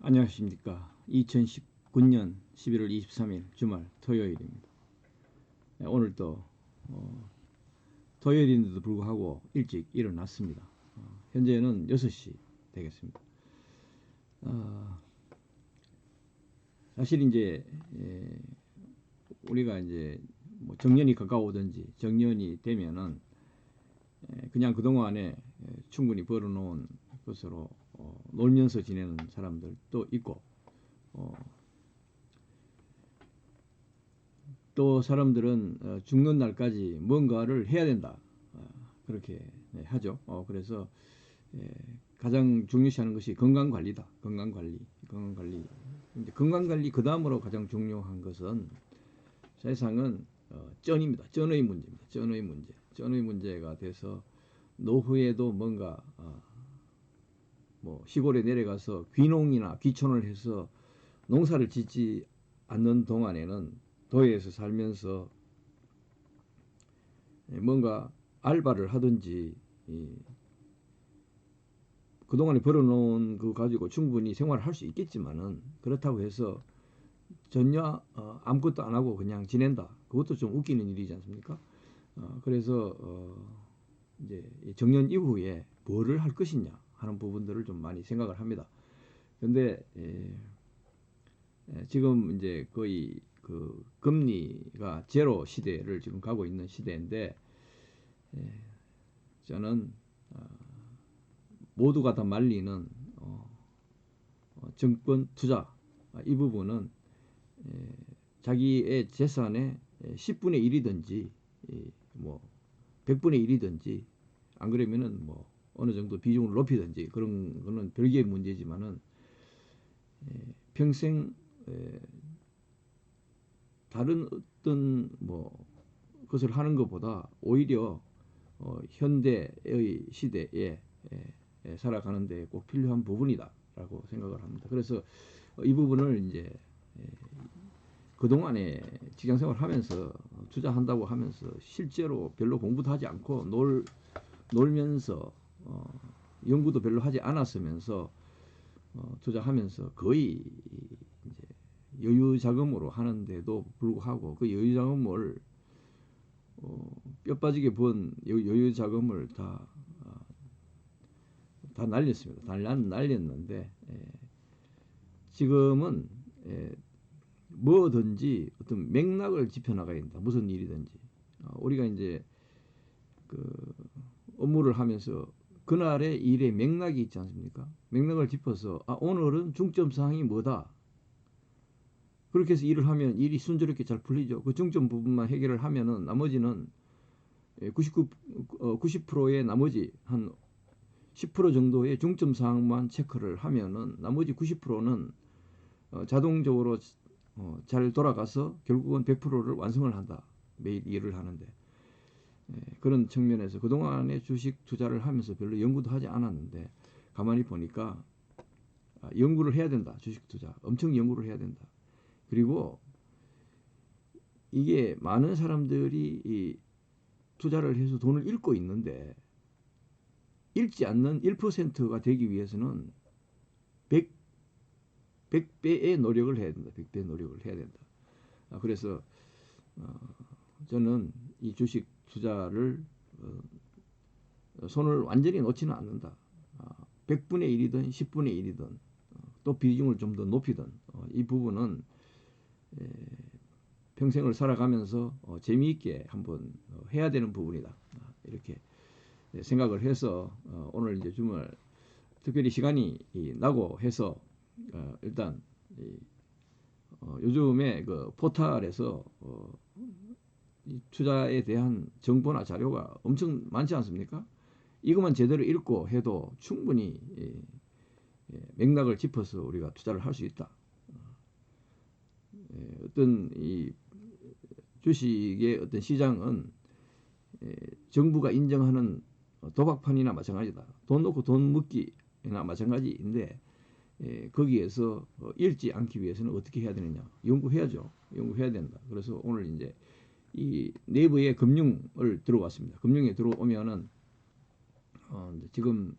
안녕하십니까. 2019년 11월 23일 주말 토요일입니다. 오늘도 토요일인데도 불구하고 일찍 일어났습니다. 현재는 6시 되겠습니다. 사실 이제 우리가 이제 뭐 정년이 가까우든지 정년이 되면은 그냥 그동안에 충분히 벌어놓은 것으로 놀면서 지내는 사람들도 있고, 또 사람들은 죽는 날까지 뭔가를 해야 된다, 그렇게 하죠. 그래서 가장 중요시하는 것이 건강관리다. 건강관리. 이제 건강관리 그 다음으로 가장 중요한 것은 세상은 쩐입니다. 쩐의 문제입니다. 쩐의 문제가 돼서 노후에도 뭔가 뭐 시골에 내려가서 귀농이나 귀촌을 해서 농사를 짓지 않는 동안에는 도에서 살면서 뭔가 알바를 하든지 그동안에 벌어놓은 거 가지고 충분히 생활을 할 수 있겠지만은, 그렇다고 해서 전혀 아무것도 안 하고 그냥 지낸다. 그것도 좀 웃기는 일이지 않습니까? 그래서 이제 정년 이후에 뭐를 할 것이냐 하는 부분들을 좀 많이 생각을 합니다. 근데 지금 이제 거의 그 금리가 제로 시대를 지금 가고 있는 시대인데, 저는 모두가 다 말리는 증권 투자, 이 부분은 자기의 재산의 10분의 1이든지 뭐 100분의 1이든지, 안 그러면은 뭐 어느 정도 비중을 높이든지, 그런 거는 별개의 문제지만은 평생 다른 어떤 뭐 것을 하는 것보다 오히려 현대의 시대에 살아가는 데 꼭 필요한 부분이다라고 생각을 합니다. 그래서 이 부분을 이제 그동안에 직장생활 하면서 투자한다고 하면서 실제로 별로 공부도 하지 않고 놀면서 연구도 별로 하지 않았으면서 투자하면서 거의 이제 여유 자금으로 하는데도 불구하고 그 여유 자금을 뼈 빠지게 번 여유 자금을 다 날렸습니다. 다 날렸는데, 지금은 뭐든지 어떤 맥락을 짚어나가야 된다. 무슨 일이든지. 우리가 이제 그 업무를 하면서 그날의 일의 맥락이 있지 않습니까? 맥락을 짚어서 오늘은 중점 사항이 뭐다. 그렇게 해서 일을 하면 일이 순조롭게 잘 풀리죠. 그 중점 부분만 해결을 하면은 나머지는 90%의 나머지 한 10% 정도의 중점 사항만 체크를 하면은 나머지 90%는 자동적으로 잘 돌아가서 결국은 100%를 완성을 한다. 매일 일을 하는데. 그런 측면에서 그동안에 주식 투자를 하면서 별로 연구도 하지 않았는데, 가만히 보니까 연구를 해야 된다. 주식 투자 엄청 연구를 해야 된다. 그리고 이게 많은 사람들이 이 투자를 해서 돈을 잃고 있는데, 잃지 않는 1%가 되기 위해서는 100배의 노력을 해야 된다. 100배 노력을 해야 된다. 그래서 저는 이 주식 투자를 손을 완전히 놓지는 않는다. 100분의 1이든 10분의 1이든 또 비중을 좀 더 높이든 이 부분은 평생을 살아가면서 재미있게 한번 해야 되는 부분이다. 이렇게 생각을 해서 오늘 이제 주말 특별히 시간이 나고 해서 일단 요즘에 그 포털에서 이 투자에 대한 정보나 자료가 엄청 많지 않습니까? 이것만 제대로 읽고 해도 충분히 맥락을 짚어서 우리가 투자를 할 수 있다. 어떤 이 주식의 어떤 시장은 정부가 인정하는 도박판이나 마찬가지다. 돈 놓고 돈 먹기나 마찬가지인데, 거기에서 잃지 않기 위해서는 어떻게 해야 되느냐? 연구해야죠. 연구해야 된다. 그래서 오늘 이제 이 내부의 금융을 들어왔습니다. 금융에 들어오면은 지금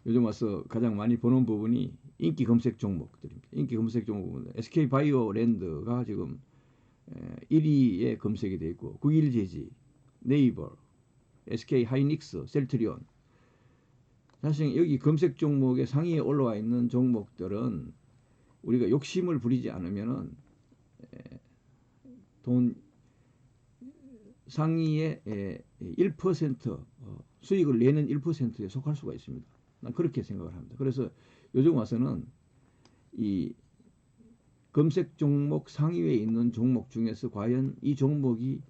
요즘 와서 가장 많이 보는 부분이 인기 검색 종목들입니다. 인기 검색 종목은 SK 바이오랜드가 지금 1위에 검색이 되어 있고 국일제지, 네이버, SK 하이닉스, 셀트리온. 사실 여기 검색 종목의 상위에 올라와 있는 종목들은 우리가 욕심을 부리지 않으면은 돈 상위의 1% 수익을 내는 1%에 속할 수가 있습니다. 난 그렇게 생각을 합니다. 그래서 요즘 와서는 이 검색 종목 상위에 있는 종목 중에서 과연 이 종목이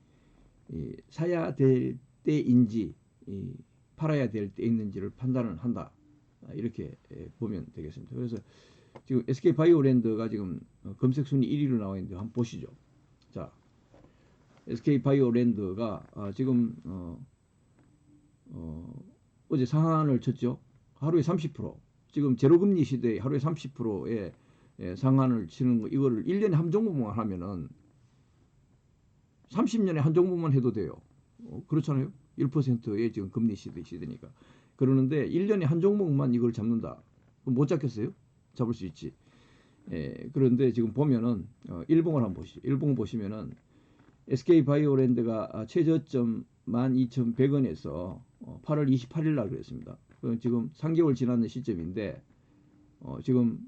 사야 될 때인지 팔아야 될 때 있는지를 판단을 한다. 이렇게 보면 되겠습니다. 그래서 지금 SK 바이오랜드가 지금 검색 순위 1위로 나와 있는데 한번 보시죠. 자, SK 바이오랜드가 지금 어제 상한을 쳤죠. 하루에 30%. 지금 제로금리 시대에 하루에 30%의 상한을 치는 거, 이거를 1년에 한 종목만 하면은 30년에 한 종목만 해도 돼요. 그렇잖아요. 1%의 지금 금리 시대니까. 그러는데 1년에 한 종목만 이걸 잡는다. 그럼 못 잡겠어요? 잡을 수 있지. 그런데 지금 보면은 일봉을 한번 보시죠. 일봉 보시면은 SK 바이오랜드가 최저점 12,100원에서 8월 28일 날 그랬습니다. 지금 3개월 지났는 시점인데 지금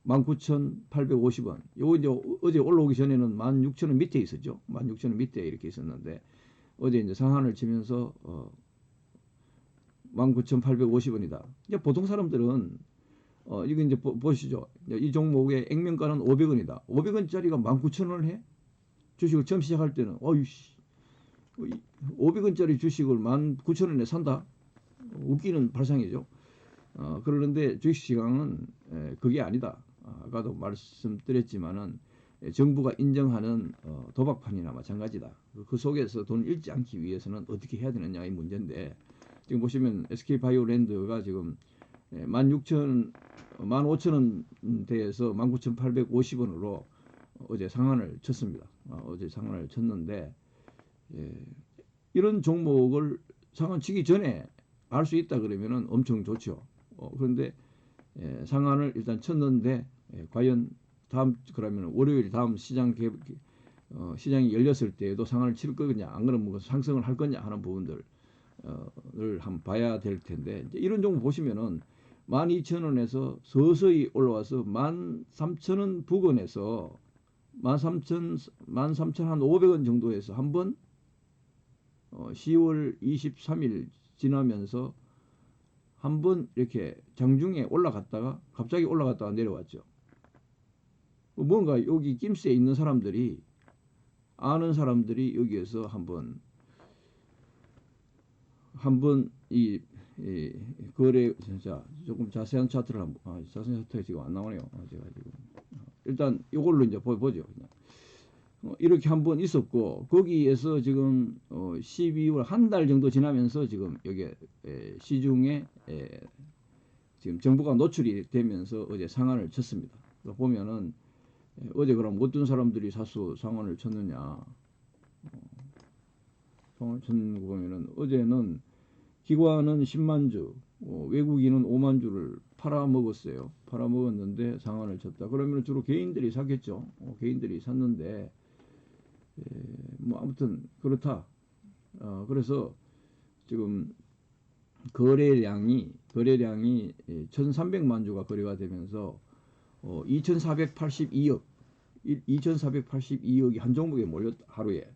19,850원. 요거 이제 어제 올라오기 전에는 16,000원 밑에 있었죠. 16,000원 밑에 이렇게 있었는데 어제 이제 상한을 치면서 19,850원이다. 이제 보통 사람들은 이거 이제 보시죠. 이 종목의 액면가는 500원이다. 500원짜리가 19,000원을 해? 주식을 처음 시작할 때는 어이씨 500원짜리 주식을 19,000원에 산다? 웃기는 발상이죠. 그러는데 주식시장은 그게 아니다. 아까도 말씀드렸지만은 정부가 인정하는 도박판이나 마찬가지다. 그 속에서 돈을 잃지 않기 위해서는 어떻게 해야 되느냐의 문제인데 지금 보시면 SK 바이오랜드가 지금 15,000원대에서 19,850원으로 어제 상한을 쳤습니다. 어제 상한을 쳤는데 이런 종목을 상한 치기 전에 알 수 있다 그러면은 엄청 좋죠. 그런데 상한을 일단 쳤는데 과연 그러면 월요일 다음 시장이 열렸을 때에도 상한을 칠 거냐, 안 그러면 뭐 상승을 할 거냐 하는 부분들을 한번 봐야 될 텐데 이런 종목 보시면은 12,000원에서 서서히 올라와서 13,000원 부근에서 13,500원 정도에서 한번 10월 23일 지나면서 한번 이렇게 장중에 올라갔다가 갑자기 올라갔다가 내려왔죠. 뭔가 여기 낌새에 있는 사람들이 아는 사람들이 여기에서 한번 이 거래 진짜 조금 자세한 차트를 한번 자세한 차트가 지금 안 나오네요. 제가 지금 일단 이걸로 이제 보죠. 그냥. 이렇게 한번 있었고 거기에서 지금 12월 한 달 정도 지나면서 지금 여기 시중에 지금 정보가 노출이 되면서 어제 상한을 쳤습니다. 보면은 어제 그럼 어떤 사람들이 사서 상한을 쳤느냐? 상한을 쳤는 거 보면은 어제는 기관은 10만 주, 외국인은 5만 주를 팔아먹었어요. 팔아먹었는데 상한을 쳤다. 그러면 주로 개인들이 샀겠죠. 개인들이 샀는데 뭐 아무튼 그렇다. 그래서 지금 거래량이 1,300만 주가 거래가 되면서 2,482억이 한 종목에 몰렸다. 하루에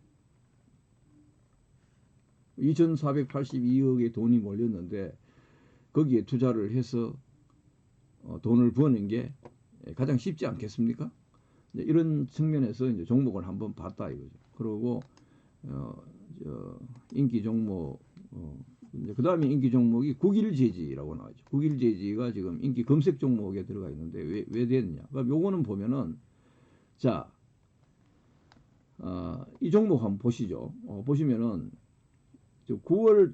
2,482억의 돈이 몰렸는데 거기에 투자를 해서 돈을 버는 게 가장 쉽지 않겠습니까? 이런 측면에서 이제 종목을 한번 봤다 이거죠. 그리고 인기 종목 그 다음에 인기 종목이 국일제지라고 나와있죠. 국일제지가 지금 인기 검색 종목에 들어가 있는데 왜 됐느냐? 그럼 요거는 보면은 자, 이 종목 한번 보시죠. 보시면은 9월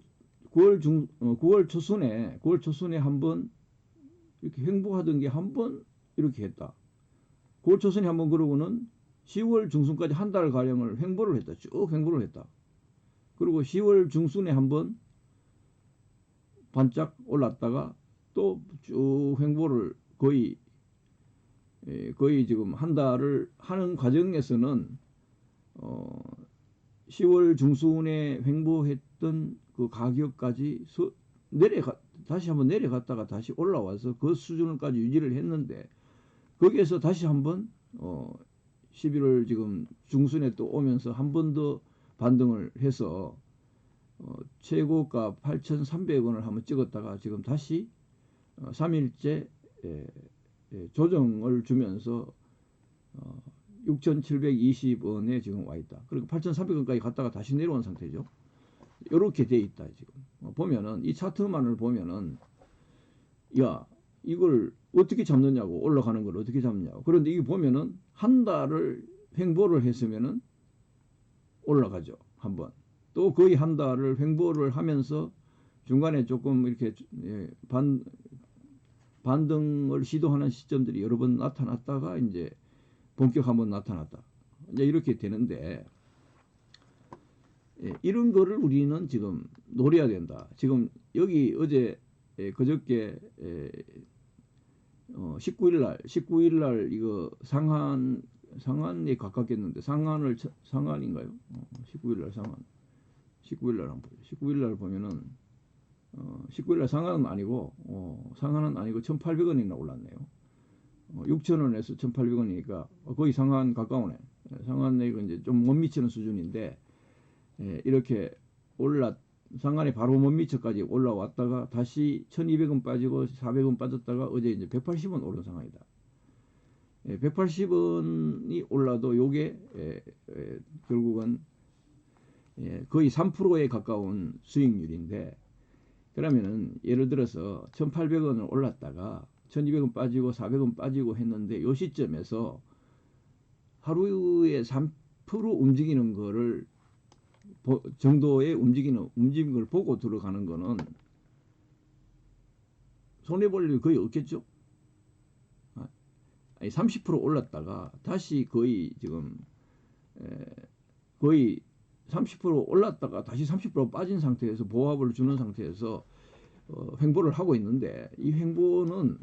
초순에 한번 이렇게 횡보하던 게 한번 이렇게 했다. 9월 초순에 한번 그러고는 10월 중순까지 한 달 가량을 횡보를 했다. 쭉 횡보를 했다. 그리고 10월 중순에 한번 반짝 올랐다가 또 쭉 횡보를 거의 지금 한 달을 하는 과정에서는 10월 중순에 횡보했던 그 가격까지 다시 한번 내려갔다가 다시 올라와서 그 수준까지 유지를 했는데, 거기에서 다시 한번 11월 지금 중순에 또 오면서 한 번 더 반등을 해서 최고가 8,300원을 한번 찍었다가 지금 다시 3일째 조정을 주면서 6,720원에 지금 와 있다. 그리고 8,300원까지 갔다가 다시 내려온 상태죠. 이렇게 돼 있다. 지금 보면은 이 차트만을 보면은, 야, 이걸 어떻게 잡느냐고, 올라가는 걸 어떻게 잡느냐고. 그런데 이게 보면은 한 달을 횡보를 했으면은 올라가죠. 한번. 또 거의 한 달을 횡보를 하면서 중간에 조금 이렇게 반등을 시도하는 시점들이 여러 번 나타났다가 이제 본격 한번 나타났다. 이제 이렇게 되는데, 이런 거를 우리는 지금 노려야 된다. 지금 여기 어제 그저께 19일 날 이거 상한에 가깝겠는데, 상한인가요? 19일 날 상한. 19일 날 한번 보죠. 19일 날 보면은 19일 날 상한은 아니고 1,800원이나 올랐네요. 6,000원에서 1,800원이니까 거의 상한 가까우네. 상한 내가 이제 좀 못 미치는 수준인데, 이렇게 상한에 바로 못 미쳐까지 올라왔다가 다시 1,200원 빠지고 400원 빠졌다가 어제 이제 180원 오른 상황이다. 180원이 올라도 요게 결국은 거의 3%에 가까운 수익률인데, 그러면은 예를 들어서 1,800원을 올랐다가 1,200원 빠지고 400원 빠지고 했는데, 요 시점에서 하루에 3% 움직이는 거를 정도의 움직이는 걸 보고 들어가는 거는 손해볼 일이 거의 없겠죠. 아니, 30% 올랐다가 다시 거의 지금 거의 30% 올랐다가 다시 30% 빠진 상태에서 보합을 주는 상태에서 횡보를 하고 있는데, 이 횡보는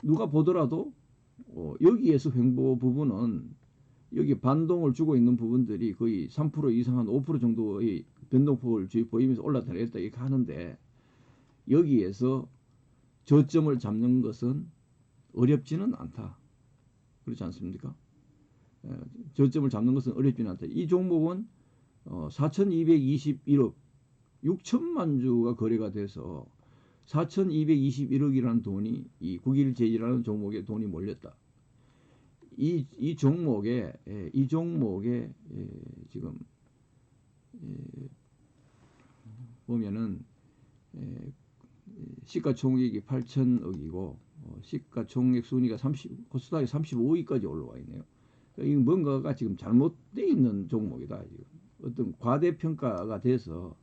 누가 보더라도 여기에서 횡보 부분은, 여기 반동을 주고 있는 부분들이 거의 3% 이상 한 5% 정도의 변동폭을 보이면서 올랐다 내렸다 이렇게 하는데, 여기에서 저점을 잡는 것은 어렵지는 않다. 그렇지 않습니까? 저점을 잡는 것은 어렵지는 않다. 이 종목은 4,221억 6천만 주가 거래가 돼서 4,221억이라는 돈이 이 국일제지라는 종목에 돈이 몰렸다. 이 종목에 지금 보면은 시가총액이 8천억이고 시가총액 순위가 코스닥이 35위까지 올라와 있네요. 이 뭔가가 지금 잘못되어 있는 종목이다. 지금 어떤 과대평가가 돼서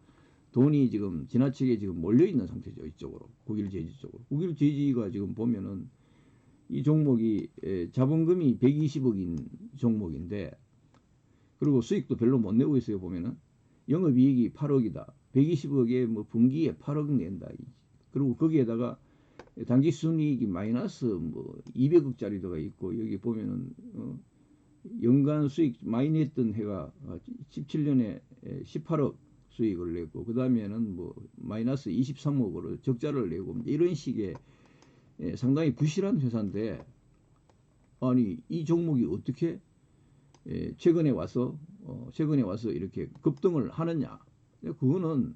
돈이 지금 지나치게 지금 몰려 있는 상태죠. 이쪽으로, 국일제지 쪽으로. 국일제지가 지금 보면은 이 종목이 자본금이 120억인 종목인데, 그리고 수익도 별로 못 내고 있어요. 보면은 영업이익이 8억이다. 120억에 뭐 분기에 8억 낸다. 그리고 거기에다가 당기순이익이 마이너스 뭐 200억짜리도가 있고, 여기 보면은 연간 수익 많이 냈던 해가 17년에 18억 수익을 내고, 그 다음에는 뭐 마이너스 23억으로 적자를 내고, 이런 식의 상당히 부실한 회사인데, 아니 이 종목이 어떻게 최근에 와서 이렇게 급등을 하느냐? 그거는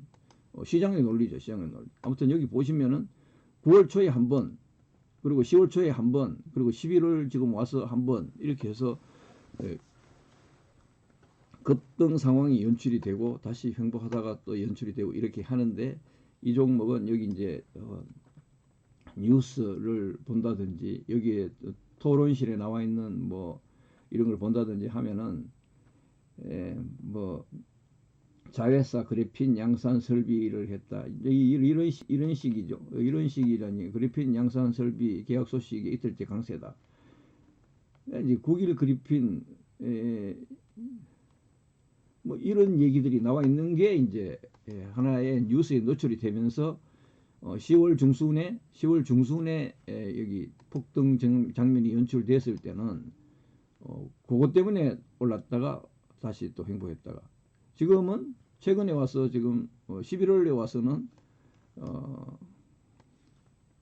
시장의 논리죠. 시장의 논리. 아무튼 여기 보시면은 9월 초에 한 번, 그리고 10월 초에 한 번, 그리고 11월 지금 와서 한 번, 이렇게 해서 급등 상황이 연출이 되고 다시 횡보하다가 또 연출이 되고 이렇게 하는데, 이 종목은 여기 이제 뉴스를 본다든지 여기에 토론실에 나와 있는 뭐 이런 걸 본다든지 하면은 뭐 자회사 그래핀 양산 설비를 했다, 이런 식이죠. 이런 식이라니, 그래핀 양산 설비 계약 소식이 이틀째 강세다. 이제 국일 그래핀 뭐 이런 얘기들이 나와 있는 게 이제 하나의 뉴스에 노출이 되면서 10월 중순에 여기 폭등 장면이 연출됐을 때는 그것 때문에 올랐다가 다시 또 횡보했다가 지금은 최근에 와서 지금 11월에 와서는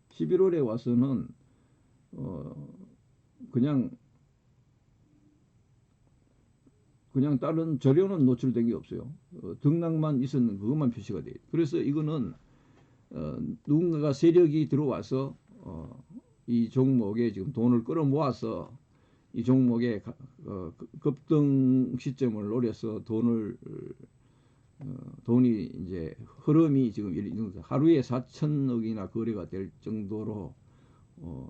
11월에 와서는 그냥 다른 재료는 노출된 게 없어요. 등락만 있었는 그것만 표시가 돼요. 그래서 이거는 누군가가 세력이 들어와서 이 종목에 지금 돈을 끌어모아서 이 종목의 급등 시점을 노려서 돈이 이제 흐름이 지금 하루에 4천억이나 거래가 될 정도로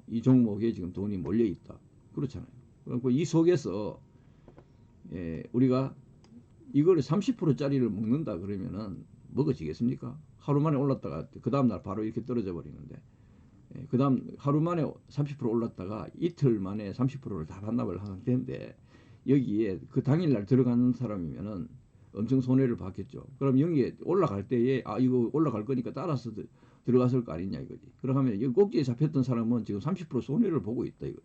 이 종목에 지금 돈이 몰려 있다. 그렇잖아요. 그리고 이 속에서 우리가 이걸 30%짜리를 먹는다 그러면은 먹어지겠습니까? 하루 만에 올랐다가 그 다음날 바로 이렇게 떨어져 버리는데 그 다음 하루 만에 30% 올랐다가 이틀 만에 30%를 다 반납을 하는 텐데 여기에 그 당일날 들어가는 사람이면은 엄청 손해를 봤겠죠. 그럼 여기에 올라갈 때에 이거 올라갈 거니까 따라서 들어갔을 거 아니냐 이거지. 그러면 이 꼭지에 잡혔던 사람은 지금 30% 손해를 보고 있다 이거.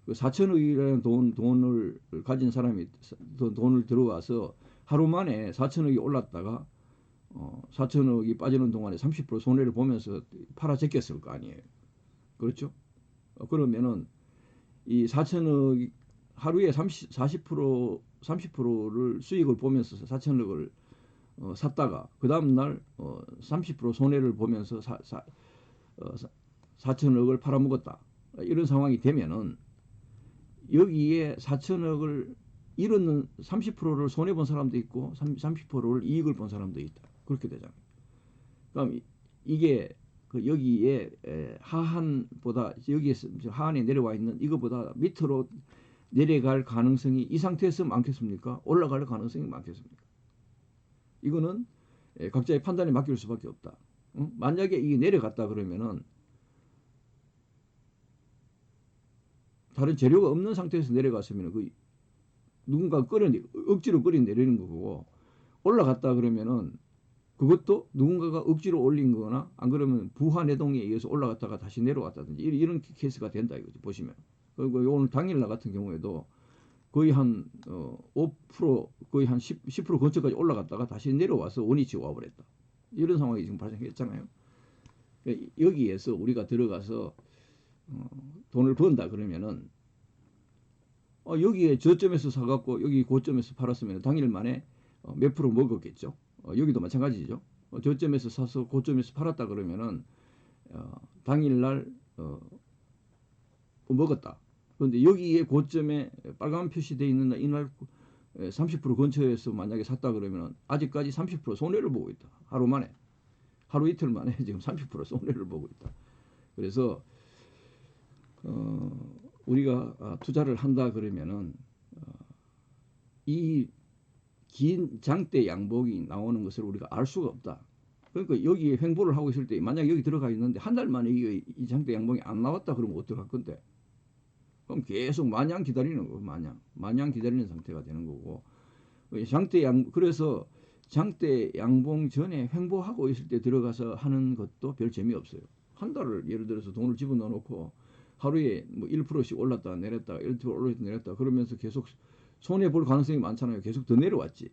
그 4천억이라는 돈을 가진 사람이 돈을 들어와서 하루 만에 4천억이 올랐다가 4천억이 빠지는 동안에 30% 손해를 보면서 팔아 제꼈을 거 아니에요. 그렇죠? 그러면은 이 4천억 하루에 30%를 수익을 보면서 4천억을 샀다가 그 다음날 30% 손해를 보면서 4천억을 팔아먹었다. 이런 상황이 되면은 여기에 4천억을 잃었는 30%를 손해본 사람도 있고 30%를 이익을 본 사람도 있다. 그렇게 되잖아요. 그럼 이게 여기에 하한보다 여기에서 하한에 내려와 있는 이거보다 밑으로 내려갈 가능성이 이 상태에서 많겠습니까? 올라갈 가능성이 많겠습니까? 이거는 각자의 판단에 맡길 수밖에 없다. 만약에 이게 내려갔다 그러면은 다른 재료가 없는 상태에서 내려갔으면 누군가 억지로 끌어내리는 거고 올라갔다 그러면은 그것도 누군가가 억지로 올린 거나 안 그러면 부하내동에 의해서 올라갔다가 다시 내려왔다든지 이런 케이스가 된다 이거죠. 보시면. 그리고 오늘 당일날 같은 경우에도 거의 한 5% 거의 한 10% 근처까지 올라갔다가 다시 내려와서 원위치 와버렸다. 이런 상황이 지금 발생했잖아요. 여기에서 우리가 들어가서 돈을 번다 그러면은 여기에 저점에서 사갖고 여기 고점에서 팔았으면 당일 만에 몇 프로 먹었겠죠. 여기도 마찬가지죠. 저점에서 사서 고점에서 팔았다 그러면은 당일날 먹었다. 그런데 여기에 고점에 빨간 표시되어 있는 이날 30% 근처에서 만약에 샀다 그러면 아직까지 30% 손해를 보고 있다. 하루 이틀 만에 지금 30% 손해를 보고 있다. 그래서 우리가 투자를 한다 그러면은 이 긴 장대 양봉이 나오는 것을 우리가 알 수가 없다. 그러니까 여기에 횡보를 하고 있을 때 만약 여기 들어가 있는데 한 달 만에 이 장대 양봉이 안 나왔다 그러면 어떡할 건데? 그럼 계속 마냥 기다리는 거, 마냥 기다리는 상태가 되는 거고. 그래서 장대 양봉 전에 횡보하고 있을 때 들어가서 하는 것도 별 재미없어요. 한 달을 예를 들어서 돈을 집어넣어 놓고 하루에 뭐 1%씩 올랐다 내렸다 1% 올랐다 내렸다 그러면서 계속 손해 볼 가능성이 많잖아요. 계속 더 내려왔지.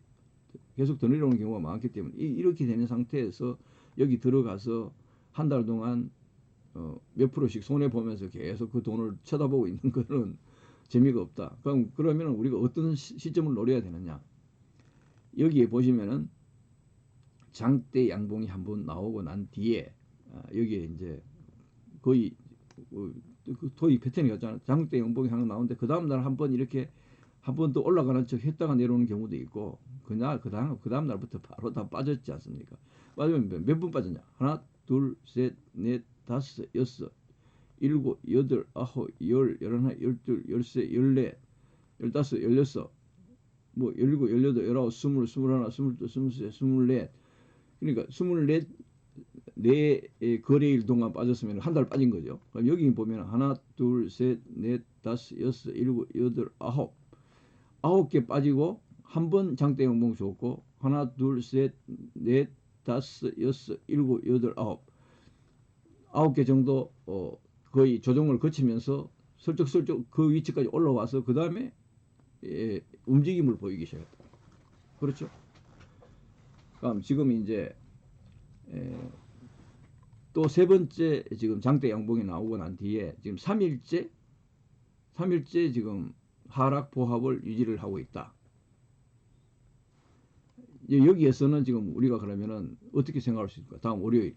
계속 더 내려오는 경우가 많기 때문에 이렇게 되는 상태에서 여기 들어가서 한 달 동안 몇 프로씩 손해 보면서 계속 그 돈을 쳐다보고 있는 거는 재미가 없다. 그러면 우리가 어떤 시점을 노려야 되느냐? 여기에 보시면은 장대 양봉이 한번 나오고 난 뒤에 여기에 이제 거의 토익 패턴이 같잖아요. 장대 양봉이 하나 나오는데 그 다음 날 한번 이렇게 한 번 더 올라가는 척 했다가 내려오는 경우도 있고 그 다음 날부터 바로 다 빠졌지 않습니까? 빠지면 몇 분 빠졌냐? 하나, 둘, 셋, 넷, 다섯, 여섯, 일곱, 여덟, 아홉, 열, 열하나, 열둘, 열세, 열네, 열다섯, 열여섯, 뭐 열일곱, 열여덟, 열아홉, 스물, 스물하나, 스물둘, 스물셋, 스물넷. 그러니까 스물넷 네 거래일 동안 빠졌으면 한 달 빠진 거죠. 그럼 여기 보면 하나, 둘, 셋, 넷, 다섯, 여섯, 일곱, 여덟, 아홉 개 빠지고 한 번 장대 양봉 줬고 하나, 둘, 셋, 넷, 다섯, 여섯, 일곱, 여덟, 아홉 개 정도 거의 조정을 거치면서 슬쩍슬쩍 그 위치까지 올라와서 그 다음에 움직임을 보이기 시작했다. 그렇죠? 그럼 지금 이제 또 세 번째 지금 장대 양봉이 나오고 난 뒤에 지금 3일째 지금 하락 보합을 유지를 하고 있다. 여기에서는 지금 우리가 그러면은 어떻게 생각할 수 있을까? 다음 월요일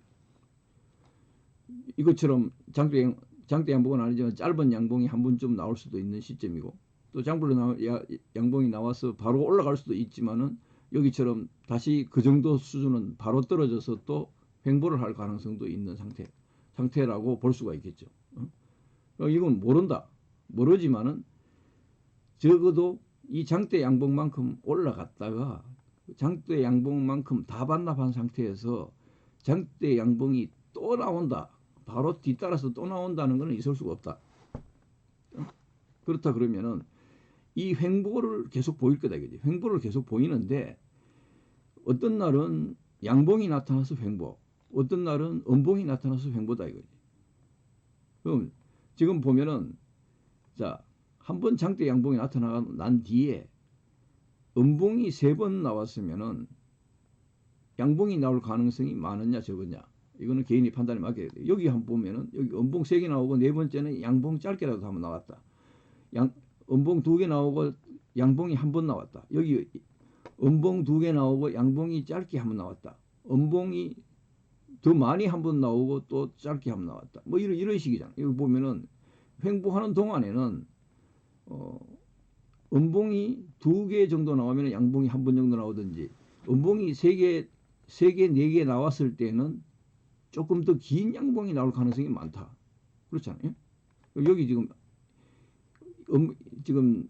이것처럼 장대 양봉은 아니지만 짧은 양봉이 한 번쯤 나올 수도 있는 시점이고, 또 장불로 양봉이 나와서 바로 올라갈 수도 있지만은 여기처럼 다시 그 정도 수준은 바로 떨어져서 또 횡보를 할 가능성도 있는 상태라고 볼 수가 있겠죠. 이건 모르지만은 적어도 이 장대 양봉만큼 올라갔다가 장대 양봉만큼 다 반납한 상태에서 장대 양봉이 또 나온다, 바로 뒤따라서 또 나온다는 것은 있을 수가 없다. 그렇다 그러면은 이 횡보를 계속 보일 거다 이거지. 횡보를 계속 보이는데 어떤 날은 양봉이 나타나서 횡보, 어떤 날은 음봉이 나타나서 횡보다 이거지. 그럼 지금 보면은 자, 한 번 장대 양봉이 나타난 뒤에 음봉이 세 번 나왔으면은 양봉이 나올 가능성이 많으냐 적으냐, 이거는 개인이 판단이 맡겨야 돼. 여기 한번 보면은 여기 음봉 3개 나오고 네 번째는 양봉 짧게라도 한번 나왔다. 음봉 2개 나오고 양봉이 한 번 나왔다. 여기 음봉 2개 나오고 양봉이 짧게 한번 나왔다. 음봉이 더 많이 한번 나오고 또 짧게 한번 나왔다. 뭐 이런 식이잖아. 여기 보면은 횡보하는 동안에는 음봉이 2개 정도 나오면 양봉이 한 번 정도 나오든지, 음봉이 3개, 4개 나왔을 때는 조금 더 긴 양봉이 나올 가능성이 많다. 그렇잖아요. 여기 지금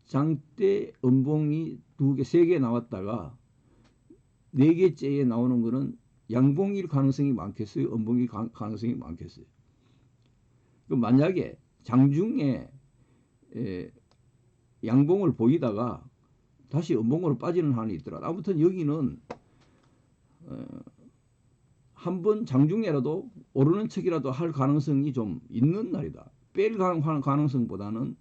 장대 음봉이 2개, 3개 나왔다가 4개째에 나오는 거는 양봉일 가능성이 많겠어요? 음봉일 가능성이 많겠어요? 만약에 장중에 양봉을 보이다가 다시 음봉으로 빠지는 한이 있더라. 아무튼 여기는 한번 장중에라도 오르는 척이라도 할 가능성이 좀 있는 날이다. 뺄 가능성보다는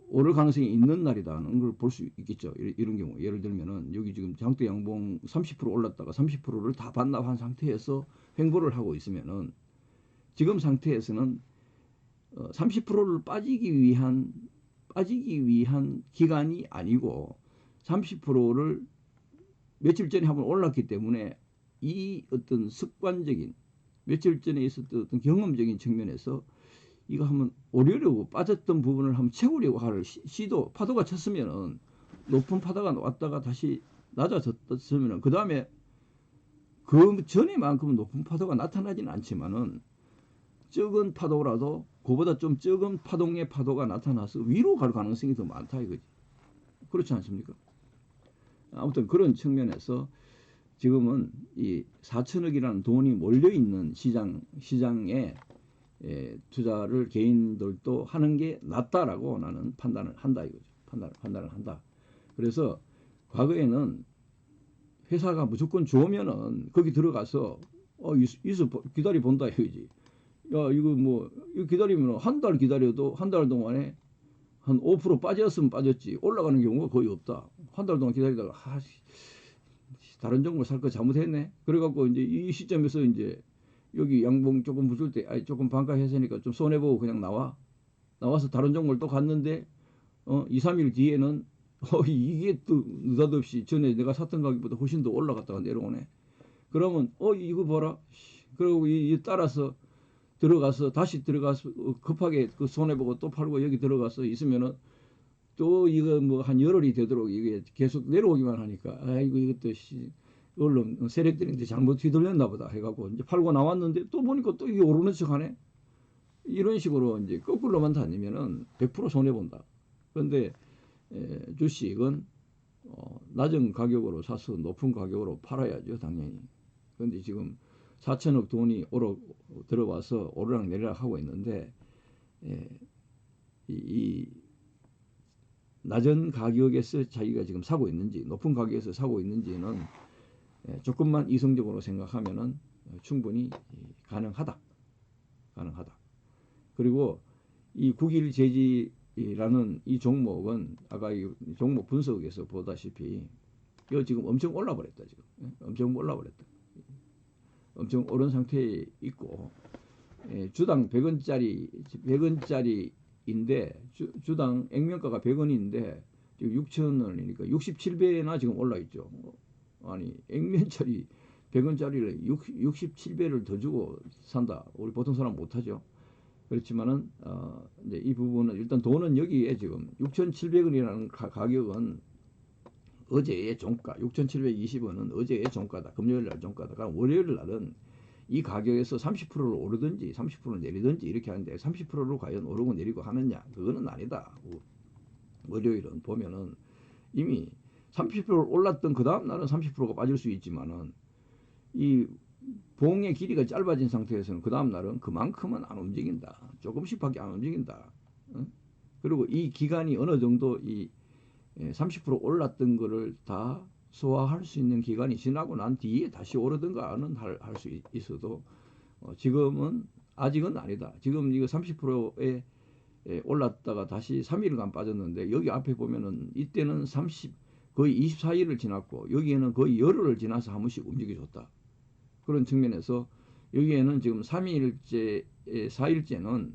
오를 가능성이 있는 날이다는 걸 볼 수 있겠죠. 이런 경우 예를 들면은 여기 지금 장대 양봉 30% 올랐다가 30%를 다 반납한 상태에서 횡보를 하고 있으면은 지금 상태에서는 30%를 빠지기 위한 기간이 아니고 30%를 며칠 전에 한번 올랐기 때문에 이 어떤 습관적인 며칠 전에 있었던 어떤 경험적인 측면에서 이거 한번 오려고 빠졌던 부분을 한번 채우려고 할 시도, 파도가 쳤으면은 높은 파도가 왔다가 다시 낮아졌으면은 그 다음에 그 전에만큼 높은 파도가 나타나지는 않지만은 적은 파도라도 그보다 좀 적은 파동의 파도가 나타나서 위로 갈 가능성이 더 많다 이거지. 그렇지 않습니까? 아무튼 그런 측면에서 지금은 이 4천억이라는 돈이 몰려있는 시장에 투자를 개인들도 하는 게 낫다라고 나는 판단을 한다 이거죠. 판단을 한다. 그래서 과거에는 회사가 무조건 좋으면은 거기 들어가서 이수 기다려 본다 이거지. 야 이거 기다리면 한 달 기다려도 한 달 동안에 한 5% 빠졌으면 빠졌지 올라가는 경우가 거의 없다. 한 달 동안 기다리다가 다른 종목 살 거 잘못했네. 그래갖고 이제 이 시점에서 이제 여기 양봉 조금 붙을 때 조금 반가했으니까 좀 손해보고 그냥 나와서 다른 종목을 또 갔는데 2, 3일 뒤에는 이게 또 느닷없이 전에 내가 샀던 가격보다 훨씬 더 올라갔다가 내려오네. 그러면 이거 봐라. 그리고 이 따라서 다시 들어가서 급하게 그 손해보고 또 팔고 여기 들어가서 있으면은 또 이거 뭐 한 열흘이 되도록 이게 계속 내려오기만 하니까 아이고 이것도 얼른 세력들인데 잘못 휘둘렸나 보다 해갖고 이제 팔고 나왔는데 또 보니까 또 이게 오르는 척하네. 이런 식으로 이제 거꾸로만 다니면은 100% 손해 본다. 그런데 주식은 낮은 가격으로 사서 높은 가격으로 팔아야죠 당연히. 그런데 지금 4천억 돈이 들어와서 오르락 내리락 하고 있는데 이 낮은 가격에서 자기가 지금 사고 있는지 높은 가격에서 사고 있는지는 조금만 이성적으로 생각하면은 충분히 가능하다. 그리고 이 국일제지라는 이 종목은 아까 이 종목 분석에서 보다시피 이거 지금 엄청 올라버렸다. 지금 엄청 올라버렸다. 엄청 오른 상태에 있고 주당 100원짜리인데 주당 액면가가 100원인데 지금 6,000원이니까 67배나 지금 올라 있죠. 아니 액면짜리 100원짜리를 67배를 더 주고 산다. 우리 보통 사람 못하죠. 그렇지만은 이제 이 부분은 일단 돈은 여기에 지금 6,700원이라는 가격은 어제의 종가 6,720원은 어제의 종가다. 금요일 날 종가다. 그럼 월요일 날은 이 가격에서 30%를 오르든지 30%를 내리든지 이렇게 하는데 30%로 과연 오르고 내리고 하느냐? 그거는 아니다. 월요일은 보면은 이미 30% 올랐던 그 다음 날은 30%가 빠질 수 있지만은 이 봉의 길이가 짧아진 상태에서는 그 다음 날은 그만큼은 안 움직인다. 조금씩밖에 안 움직인다. 그리고 이 기간이 어느 정도 이 30% 올랐던 거를 다 소화할 수 있는 기간이 지나고 난 뒤에 다시 오르든가는 할 수 있어도 지금은 아직은 아니다. 지금 이거 30%에 올랐다가 다시 3일간 빠졌는데 여기 앞에 보면은 이때는 거의 24일을 지났고 여기에는 거의 열흘을 지나서 한 번씩 움직여줬다. 그런 측면에서 여기에는 지금 3일째, 4일째는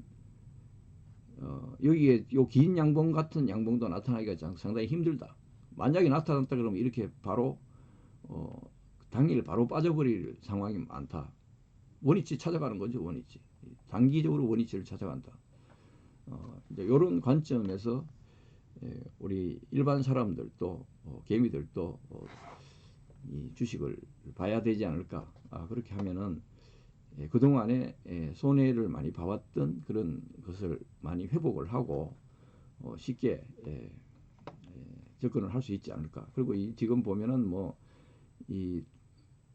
여기에 요 긴 양봉 같은 양봉도 나타나기가 상당히 힘들다. 만약에 나타났다 그러면 이렇게 바로 당일 바로 빠져버릴 상황이 많다. 원위치 찾아가는 거죠. 원위치. 단기적으로 원위치를 찾아간다. 이제 이런 관점에서 우리 일반 사람들도 개미들도 이 주식을 봐야 되지 않을까. 그렇게 하면은 그동안에 손해를 많이 봐왔던 그런 것을 많이 회복을 하고 쉽게 접근을 할 수 있지 않을까. 그리고 지금 보면은 뭐 이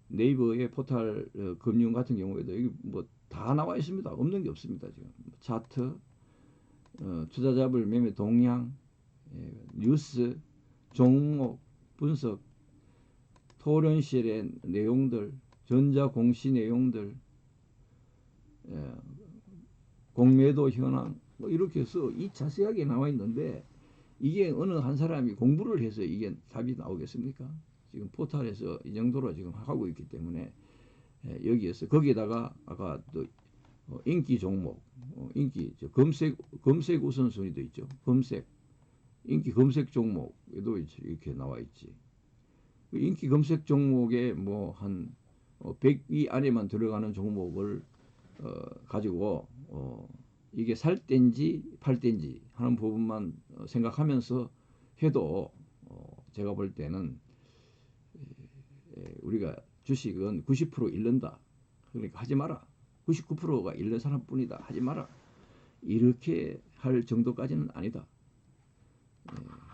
네이버의 포털 금융 같은 경우에도 여기 뭐 다 나와 있습니다. 없는 게 없습니다. 지금 차트, 투자자별 매매 동향, 뉴스, 종목 분석, 토론실의 내용들, 전자공시 내용들, 공매도 현황 뭐 이렇게 해서 이 자세하게 나와 있는데 이게 어느 한 사람이 공부를 해서 이게 답이 나오겠습니까? 지금 포털에서 이 정도로 지금 하고 있기 때문에 여기에서 거기에다가 아까 또 인기 종목, 인기 검색 우선순위도 있죠. 인기 검색 종목에도 이렇게 나와 있지. 인기 검색 종목에 뭐 한 100위 안에만 들어가는 종목을 가지고 이게 살 때인지 팔 때인지 하는 부분만 생각하면서 해도 제가 볼 때는 우리가 주식은 90% 잃는다. 그러니까 하지 마라. 99%가 잃는 사람뿐이다. 하지 마라. 이렇게 할 정도까지는 아니다.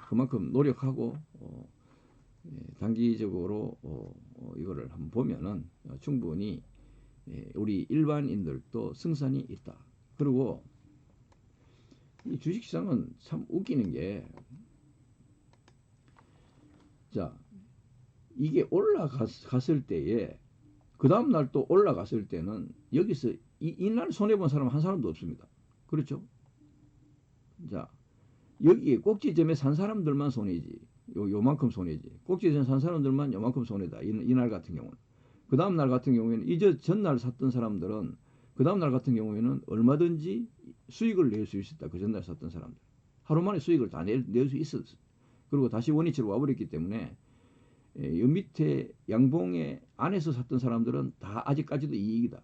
그만큼 노력하고 단기적으로 이거를 한번 보면은 충분히 우리 일반인들도 승산이 있다. 그리고 이 주식시장은 참 웃기는 게, 자, 이게 올라갔을 때에 그 다음날 또 올라갔을 때는 여기서 이날 손해본 사람 한 사람도 없습니다. 그렇죠? 자, 여기에 꼭지점에 산 사람들만 손해지. 요만큼 손해지. 꼭지점에 산 사람들만 요만큼 손해다. 이날 같은 경우는. 그 다음날 같은 경우에는 이제 전날 샀던 사람들은 그 다음날 같은 경우에는 얼마든지 수익을 낼 수 있었다. 그 전날 샀던 사람들. 하루 만에 수익을 다 낼 수 있었어. 그리고 다시 원위치로 와버렸기 때문에 이 밑에 양봉에 안에서 샀던 사람들은 다 아직까지도 이익이다.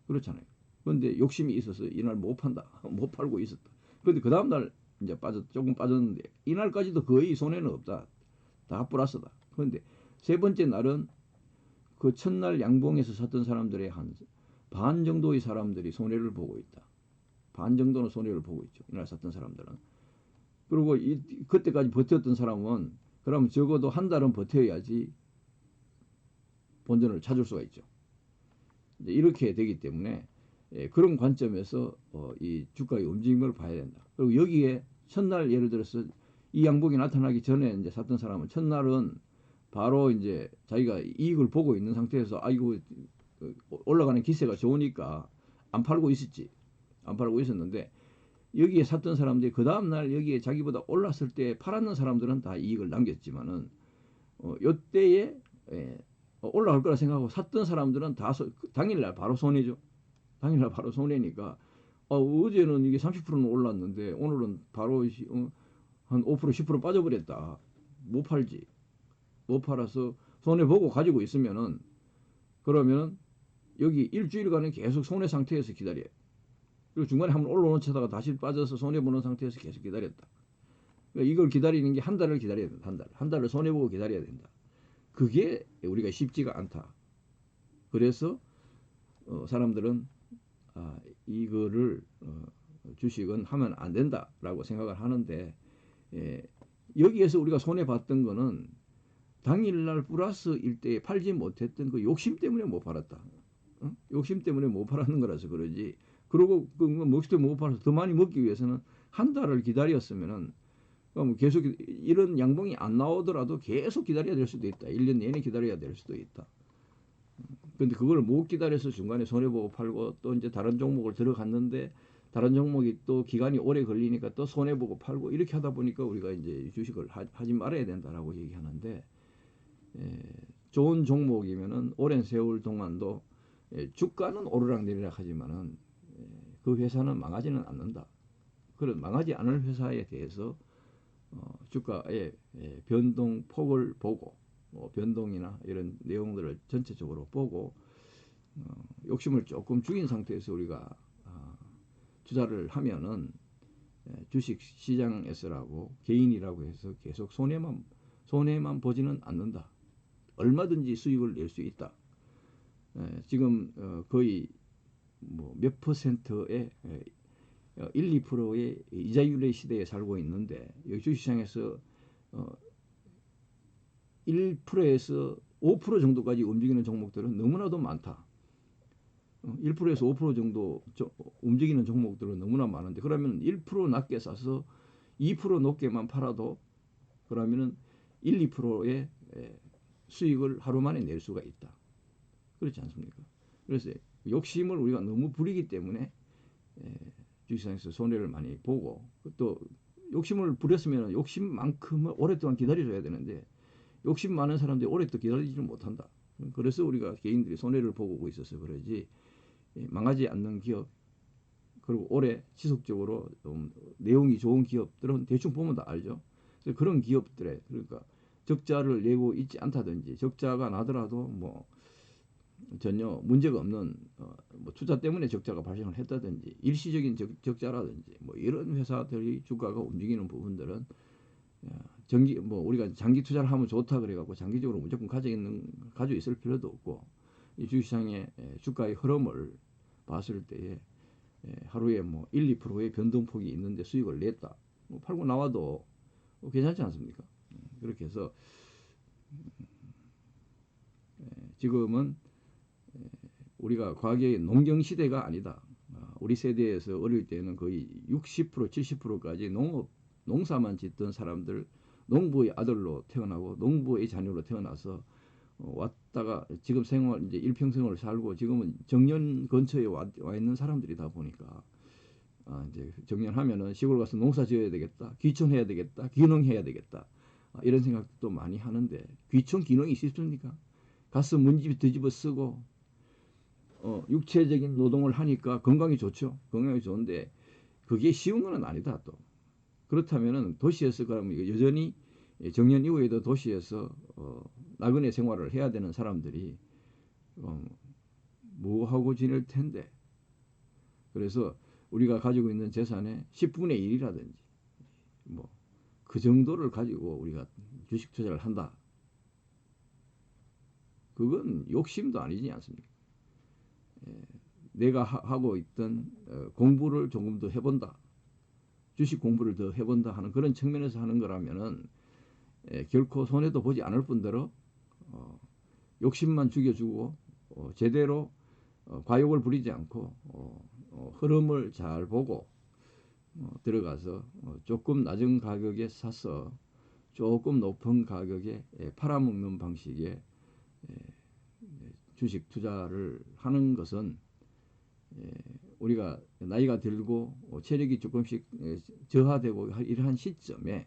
그렇잖아요. 그런데 욕심이 있어서 이날 못 판다. 못 팔고 있었다. 그런데 그 다음날 이제 조금 빠졌는데 이날까지도 거의 손해는 없다. 다 플러스다. 그런데 세 번째 날은 그 첫날 양봉에서 샀던 사람들의 한 반 정도의 사람들이 손해를 보고 있다. 반 정도는 손해를 보고 있죠. 이날 샀던 사람들은. 그리고 그때까지 버텼던 사람은 그럼 적어도 한 달은 버텨야지 본전을 찾을 수가 있죠. 이렇게 되기 때문에 그런 관점에서 이 주가의 움직임을 봐야 된다. 그리고 여기에 첫날 예를 들어서 이 양봉이 나타나기 전에 이제 샀던 사람은 첫날은 바로 이제 자기가 이익을 보고 있는 상태에서 아이고 올라가는 기세가 좋으니까 안 팔고 있었지. 안 팔고 있었는데 여기에 샀던 사람들이 그 다음날 여기에 자기보다 올랐을 때 팔았는 사람들은 다 이익을 남겼지만은 요때에 올라갈 거라 생각하고 샀던 사람들은 다 당일날 바로 손해죠. 당일날 바로 손해니까 어제는 이게 30%는 올랐는데 오늘은 바로 한 5% 10% 빠져버렸다. 못 팔지. 못 팔아서 손해보고 가지고 있으면은 그러면은 여기 일주일간은 계속 손해 상태에서 기다려요. 그리고 중간에 한번 올라오는 차다가 다시 빠져서 손해보는 상태에서 계속 기다렸다. 그러니까 이걸 기다리는 게 한 달을 기다려야 된다. 한 달. 한 달을 손해보고 기다려야 된다. 그게 우리가 쉽지가 않다. 그래서 사람들은 이거를 주식은 하면 안 된다라고 생각을 하는데 여기에서 우리가 손해봤던 거는 당일날 플러스일 때 팔지 못했던 그 욕심 때문에 못 팔았다. 욕심 때문에 못 팔았는 거라서 그러지. 그리고 그 먹을 때 못 팔아서 더 많이 먹기 위해서는 한 달을 기다렸으면은 계속 이런 양봉이 안 나오더라도 계속 기다려야 될 수도 있다. 1년 내내 기다려야 될 수도 있다. 근데 그걸 못 기다려서 중간에 손해보고 팔고 또 이제 다른 종목을 들어갔는데 다른 종목이 또 기간이 오래 걸리니까 또 손해보고 팔고 이렇게 하다 보니까 우리가 이제 주식을 하지 말아야 된다라고 얘기하는데 좋은 종목이면은 오랜 세월 동안도 주가는 오르락내리락 하지만은 그 회사는 망하지는 않는다. 그런 망하지 않을 회사에 대해서 주가의 변동폭을 보고 변동이나 이런 내용들을 전체적으로 보고 욕심을 조금 죽인 상태에서 우리가 투자를 하면은 주식 시장에서라고 개인이라고 해서 계속 손해만 보지는 않는다. 얼마든지 수익을 낼 수 있다. 지금 거의 뭐 몇 퍼센트의 1, 2%의 이자율의 시대에 살고 있는데 여기 주식시장에서 1%에서 5% 정도까지 움직이는 종목들은 너무나도 많다. 1%에서 5% 정도 움직이는 종목들은 너무나 많은데 그러면 1% 낮게 사서 2% 높게만 팔아도 그러면은 1, 2%의 수익을 하루 만에 낼 수가 있다. 그렇지 않습니까? 그래서 욕심을 우리가 너무 부리기 때문에 주식시장에서 손해를 많이 보고 또 욕심을 부렸으면 욕심만큼을 오랫동안 기다려줘야 되는데 욕심 많은 사람들이 오래 또 기다리지를 못한다. 그래서 우리가 개인들이 손해를 보고 있어서 그러지 망하지 않는 기업 그리고 오래 지속적으로 좀 내용이 좋은 기업들은 대충 보면 다 알죠. 그래서 그런 기업들에 그러니까 적자를 내고 있지 않다든지 적자가 나더라도 뭐 전혀 문제가 없는 뭐 투자 때문에 적자가 발생을 했다든지 일시적인 적자라든지 뭐 이런 회사들이 주가가 움직이는 부분들은 뭐 우리가 장기 투자를 하면 좋다 그래갖고 장기적으로 무조건 가지고 있을 필요도 없고 이 주식시장의 주가의 흐름을 봤을 때에 하루에 뭐 1, 2%의 변동폭이 있는데 수익을 냈다. 뭐 팔고 나와도 괜찮지 않습니까? 그렇게 해서 지금은 우리가 과거의 농경 시대가 아니다. 우리 세대에서 어릴 때는 거의 60% 70%까지 농사만 짓던 사람들 농부의 아들로 태어나고 농부의 자녀로 태어나서 왔다가 지금 이제 일평생을 살고 지금은 정년 근처에 와 있는 사람들이다 보니까 이제 정년하면은 시골 가서 농사 지어야 되겠다, 귀촌해야 되겠다, 귀농해야 되겠다 이런 생각도 많이 하는데 귀촌 귀농이 쉽습니까? 가서 문집 뒤집어 쓰고 육체적인 노동을 하니까 건강이 좋죠. 건강이 좋은데 그게 쉬운 건 아니다 또. 그렇다면은 도시에서 그러면 여전히 정년 이후에도 도시에서 나그네 생활을 해야 되는 사람들이 뭐 하고 지낼 텐데. 그래서 우리가 가지고 있는 재산의 10분의 1이라든지 뭐 그 정도를 가지고 우리가 주식 투자를 한다. 그건 욕심도 아니지 않습니까? 내가 하고 있던 공부를 조금 더 해본다. 주식 공부를 더 해본다 하는 그런 측면에서 하는 거라면은 결코 손해도 보지 않을 뿐더러 욕심만 죽여주고 제대로 과욕을 부리지 않고 흐름을 잘 보고 들어가서 조금 낮은 가격에 사서 조금 높은 가격에 팔아먹는 방식의 주식 투자를 하는 것은 우리가 나이가 들고 체력이 조금씩 저하되고 이러한 시점에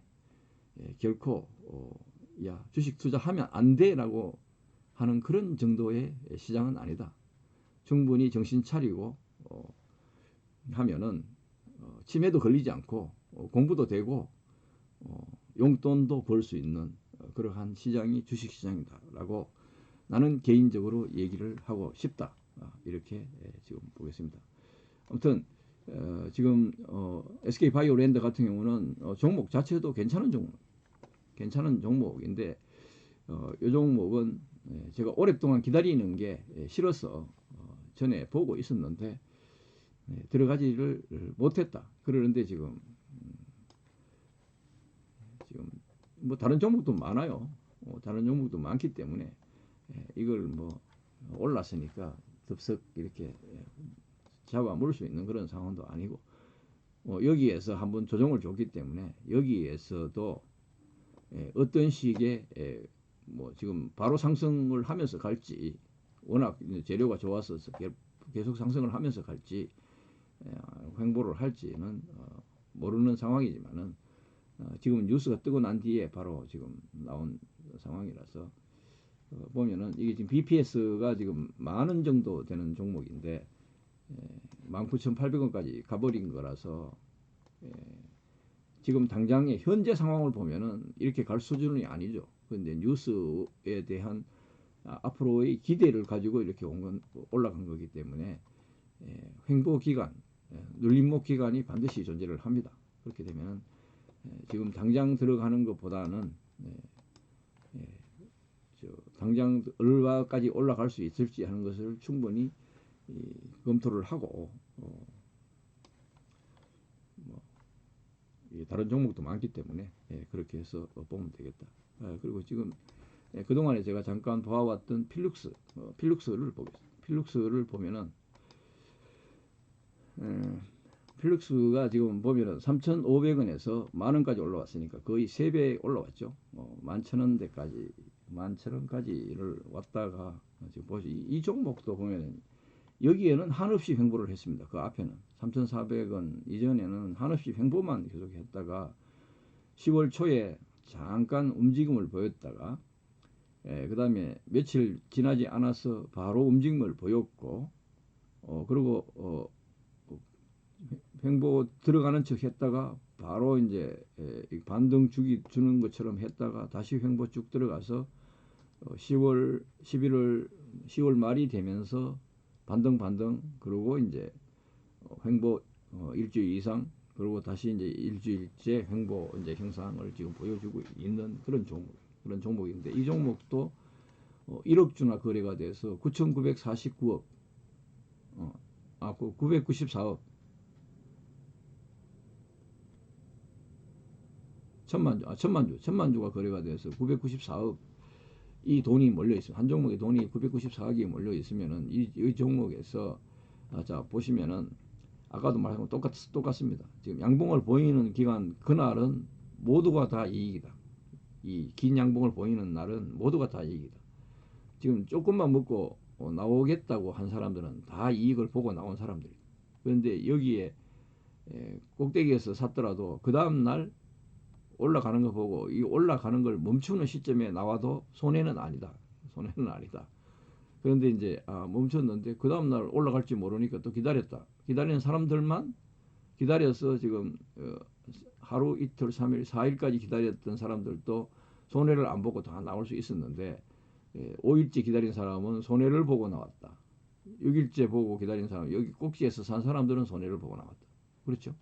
결코 야 주식 투자하면 안 돼라고 하는 그런 정도의 시장은 아니다. 충분히 정신 차리고 하면은 치매도 걸리지 않고 공부도 되고 용돈도 벌 수 있는 그러한 시장이 주식시장이다라고 나는 개인적으로 얘기를 하고 싶다. 이렇게 지금 보겠습니다. 아무튼 지금 SK바이오랜드 같은 경우는 종목 자체도 괜찮은 종목인데 이 종목은 제가 오랫동안 기다리는 게 싫어서 전에 보고 있었는데 들어가지를 못했다. 그러는데 지금 뭐 다른 종목도 많아요. 다른 종목도 많기 때문에 이걸 뭐 올랐으니까 덥석 이렇게 잡아 물을 수 있는 그런 상황도 아니고 여기에서 한번 조정을 줬기 때문에 여기에서도 어떤 식의 뭐 지금 바로 상승을 하면서 갈지 워낙 재료가 좋아서 계속 상승을 하면서 갈지 횡보를 할지는 모르는 상황이지만은 지금 뉴스가 뜨고 난 뒤에 바로 지금 나온 상황이라서 보면은 이게 지금 BPS가 지금 10,000원 정도 되는 종목인데 19,800원까지 가버린 거라서 지금 당장의 현재 상황을 보면은 이렇게 갈 수준이 아니죠. 그런데 뉴스에 대한 앞으로의 기대를 가지고 이렇게 올라간 거기 때문에 횡보 기간, 눌림목 기간이 반드시 존재를 합니다. 그렇게 되면 지금 당장 들어가는 것보다는 당장 얼마까지 올라갈 수 있을지 하는 것을 충분히 검토를 하고 다른 종목도 많기 때문에 그렇게 해서 보면 되겠다. 그리고 지금 그동안에 제가 잠깐 봐왔던 필룩스를 보겠습니다. 필룩스를 보면은 필룩스가 지금 보면은 3,500원에서 만원까지 올라왔으니까 거의 3배 올라왔죠. 11,000원대까지를 왔다가 지금 보시 이 종목도 보면은 여기에는 한없이 횡보를 했습니다. 그 앞에는 3,400원 이전에는 한없이 횡보만 계속 했다가 10월 초에 잠깐 움직임을 보였다가 그 다음에 며칠 지나지 않아서 바로 움직임을 보였고 그리고 횡보 들어가는 척 했다가 바로 이제 반등 주는 것처럼 했다가 다시 횡보 쭉 들어가서 10월 말이 되면서 반등 그리고 이제 횡보 일주일 이상 그리고 다시 이제 일주일째 횡보 이제 형상을 지금 보여주고 있는 그런 종목인데 이 종목도 1억 주나 거래가 돼서 9,949억 994억 천만 주가 거래가 돼서 994억 이 돈이 몰려 있어요. 한 종목에 돈이 994억이 몰려 있으면은 이 종목에서 자 보시면은 아까도 말한 거 똑같습니다. 지금 양봉을 보이는 기간 그날은 모두가 다 이익이다. 이 긴 양봉을 보이는 날은 모두가 다 이익이다. 지금 조금만 먹고 나오겠다고 한 사람들은 다 이익을 보고 나온 사람들이다. 그런데 여기에 꼭대기에서 샀더라도 그 다음 날 올라가는 거 보고 이 올라가는 걸 멈추는 시점에 나와도 손해는 아니다. 그런데 이제 멈췄는데 그 다음 날 올라갈지 모르니까 또 기다렸다. 기다리는 사람들만 기다려서 지금 하루 이틀 3일 4일까지 기다렸던 사람들도 손해를 안 보고 다 나올 수 있었는데 5일째 기다린 사람은 손해를 보고 나왔다. 6일째 보고 기다린 사람 여기 꼭지에서 산 사람들은 손해를 보고 나왔다. 그렇죠?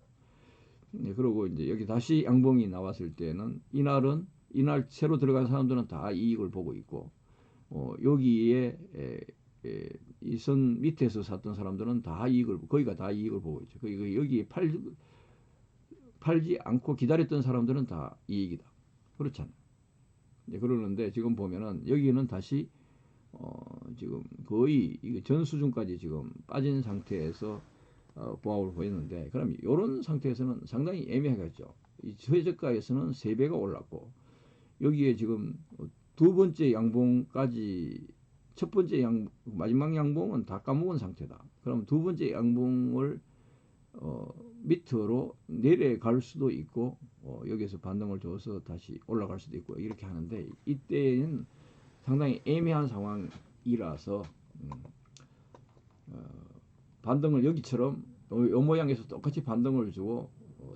그리고 이제 여기 다시 양봉이 나왔을 때는 이날 새로 들어간 사람들은 다 이익을 보고 있고 여기에 이 선 밑에서 샀던 사람들은 다 거의가 다 이익을 보고 있죠. 여기 팔지 않고 기다렸던 사람들은 다 이익이다. 그렇잖아요. 그러는데 지금 보면은 여기는 다시 지금 거의 전 수준까지 지금 빠진 상태에서 보합을 보였는데 그럼 이런 상태에서는 상당히 애매하겠죠. 이 최저가에서는 3배가 올랐고 여기에 지금 두 번째 양봉까지 첫 번째 마지막 양봉은 다 까먹은 상태다. 그럼 두 번째 양봉을 밑으로 내려갈 수도 있고 여기서 반등을 줘서 다시 올라갈 수도 있고 이렇게 하는데 이때는 상당히 애매한 상황이라서 반등을 여기처럼 요 모양에서 똑같이 반등을 주고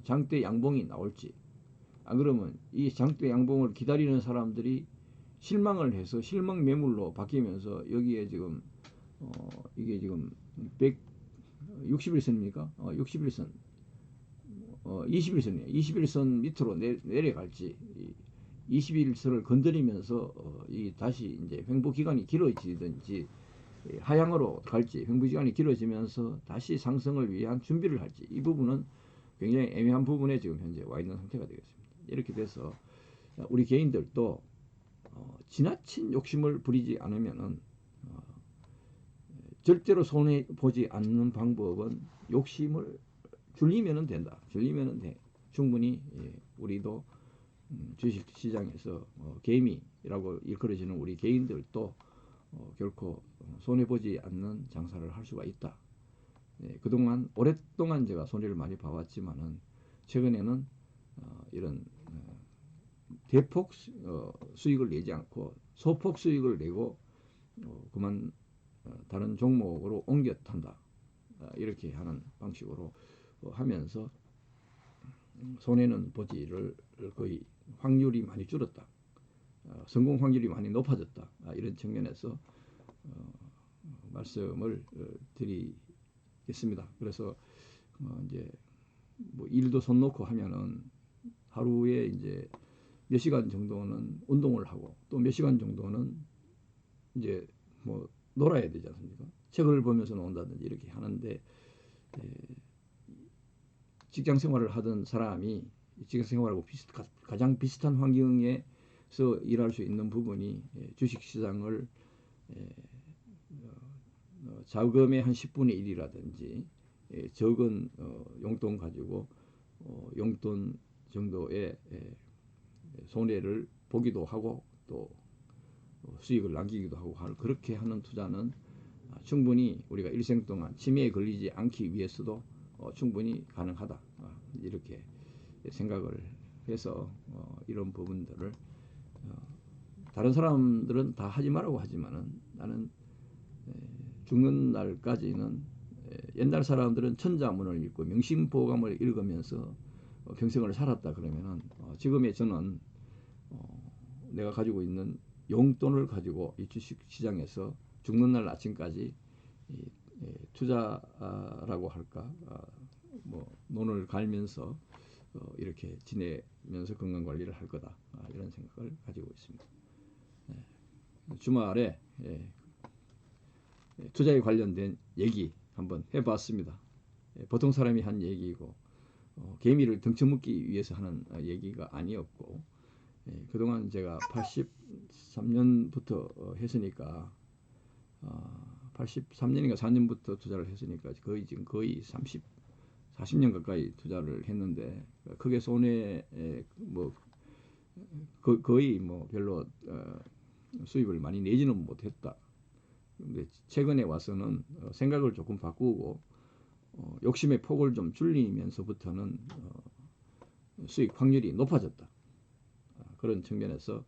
장대 양봉이 나올지 안 그러면 이 장대 양봉을 기다리는 사람들이 실망을 해서 실망 매물로 바뀌면서 여기에 지금 이게 지금 161선입니까? 61선 21선이에요. 21선 밑으로 내려갈지 21선을 건드리면서 이 다시 이제 횡보 기간이 길어지든지 하향으로 갈지 횡보 기간이 길어지면서 다시 상승을 위한 준비를 할지 이 부분은 굉장히 애매한 부분에 지금 현재 와 있는 상태가 되겠습니다. 이렇게 돼서 우리 개인들도 지나친 욕심을 부리지 않으면은 절대로 손해 보지 않는 방법은 욕심을 줄이면은 된다. 줄이면은 돼. 충분히 우리도 주식 시장에서 개미라고 일컬어지는 우리 개인들도 결코 손해 보지 않는 장사를 할 수가 있다. 그동안 오랫동안 제가 손해를 많이 봐왔지만은 최근에는 이런 대폭 수익을 내지 않고 소폭 수익을 내고 그만 다른 종목으로 옮겨 탄다. 이렇게 하는 방식으로 하면서 손해는 보지를 거의 확률이 많이 줄었다. 성공 확률이 많이 높아졌다. 이런 측면에서 말씀을 드리겠습니다. 그래서 이제 뭐 일도 손 놓고 하면은 하루에 이제 몇 시간 정도는 운동을 하고 또 몇 시간 정도는 이제 뭐 놀아야 되지 않습니까? 책을 보면서 논다든지 이렇게 하는데 직장 생활을 하던 사람이 직장 생활하고 가장 비슷한 환경에서 일할 수 있는 부분이 주식 시장을 자금의 한 10분의 1이라든지 적은 용돈 가지고 용돈 정도의 손해를 보기도 하고 또 수익을 남기기도 하고 그렇게 하는 투자는 충분히 우리가 일생 동안 치매에 걸리지 않기 위해서도 충분히 가능하다. 이렇게 생각을 해서 이런 부분들을 다른 사람들은 다 하지 말라고 하지만은 나는 죽는 날까지는 옛날 사람들은 천자문을 읽고 명심보감을 읽으면서 평생을 살았다 그러면은 지금의 저는 내가 가지고 있는 용돈을 가지고 이 주식 시장에서 죽는 날 아침까지 투자라고 할까 뭐 논을 갈면서 이렇게 지내면서 건강 관리를 할 거다. 이런 생각을 가지고 있습니다. 주말에 투자에 관련된 얘기 한번 해봤습니다. 보통 사람이 한 얘기이고 개미를 등쳐먹기 위해서 하는 얘기가 아니었고 그동안 제가 83년부터 했으니까 83년인가 4년부터 투자를 했으니까 지금 거의 40년 가까이 투자를 했는데 크게 손해 뭐 거의 뭐 별로 수입을 많이 내지는 못했다. 근데 최근에 와서는 생각을 조금 바꾸고 욕심의 폭을 좀 줄이면서부터는 수익 확률이 높아졌다. 그런 측면에서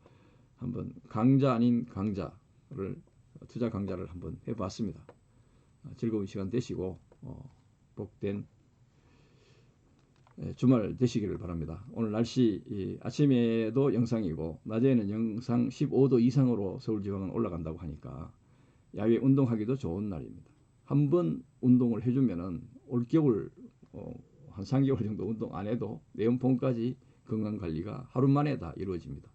한번 강자 아닌 강자를 투자 강좌를 한번 해봤습니다. 즐거운 시간 되시고 복된 주말 되시기를 바랍니다. 오늘 날씨 아침에도 영상이고 낮에는 영상 15도 이상으로 서울지방은 올라간다고 하니까 야외 운동하기도 좋은 날입니다. 한번 운동을 해주면은 올겨울 한 3개월 정도 운동 안 해도 내년 봄까지 건강관리가 하루 만에 다 이루어집니다.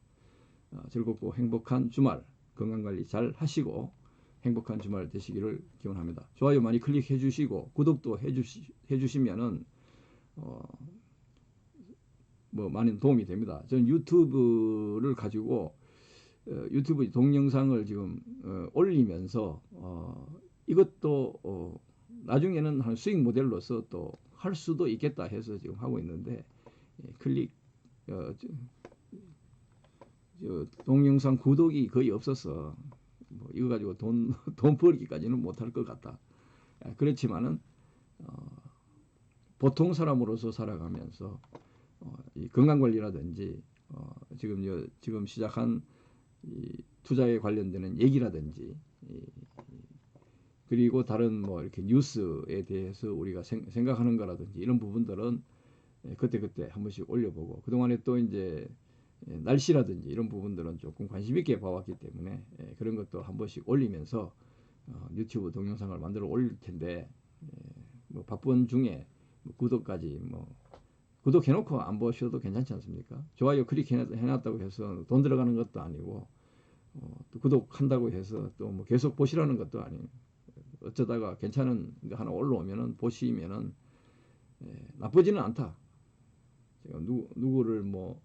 즐겁고 행복한 주말 건강관리 잘 하시고 행복한 주말 되시기를 기원합니다. 좋아요 많이 클릭해 주시고 구독도 해주시면은 뭐 많은 도움이 됩니다. 저는 유튜브를 가지고 유튜브 동영상을 지금 올리면서 이것도 나중에는 한 수익 모델로서 또 할 수도 있겠다 해서 지금 하고 있는데 클릭 동영상 구독이 거의 없어서 뭐 이거 가지고 돈 벌기까지는 못할 것 같다. 그렇지만은 보통 사람으로서 살아가면서 이 건강관리라든지 지금 시작한 이 투자에 관련되는 얘기라든지 그리고 다른 뭐 이렇게 뉴스에 대해서 우리가 생각하는 거라든지 이런 부분들은 그때그때 한 번씩 올려보고, 그동안에 또 이제 날씨라든지 이런 부분들은 조금 관심 있게 봐왔기 때문에 그런 것도 한 번씩 올리면서 유튜브 동영상을 만들어 올릴 텐데, 뭐 바쁜 중에 뭐 구독까지 뭐 구독해놓고 안 보셔도 괜찮지 않습니까? 좋아요 클릭해놨다고 해서 돈 들어가는 것도 아니고 또 구독한다고 해서 또 뭐 계속 보시라는 것도 아니에요. 어쩌다가 괜찮은 거 하나 올라오면은 보시면은 나쁘지는 않다. 제가 누구를 뭐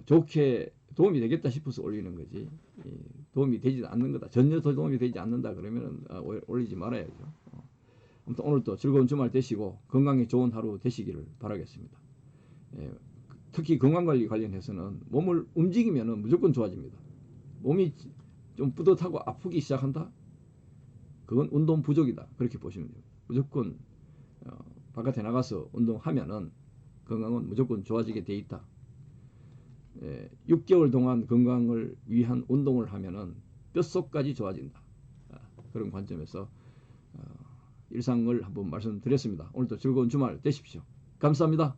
좋게 도움이 되겠다 싶어서 올리는 거지, 도움이 되지 않는 거다, 전혀 더 도움이 되지 않는다 그러면은 올리지 말아야죠. 아무튼 오늘도 즐거운 주말 되시고 건강에 좋은 하루 되시기를 바라겠습니다. 특히 건강관리 관련해서는 몸을 움직이면은 무조건 좋아집니다. 몸이 좀 뿌듯하고 아프기 시작한다? 그건 운동 부족이다. 그렇게 보시면 돼요. 무조건 바깥에 나가서 운동하면은 건강은 무조건 좋아지게 돼 있다. 6개월 동안 건강을 위한 운동을 하면은 뼛속까지 좋아진다. 그런 관점에서 일상을 한번 말씀드렸습니다. 오늘도 즐거운 주말 되십시오. 감사합니다.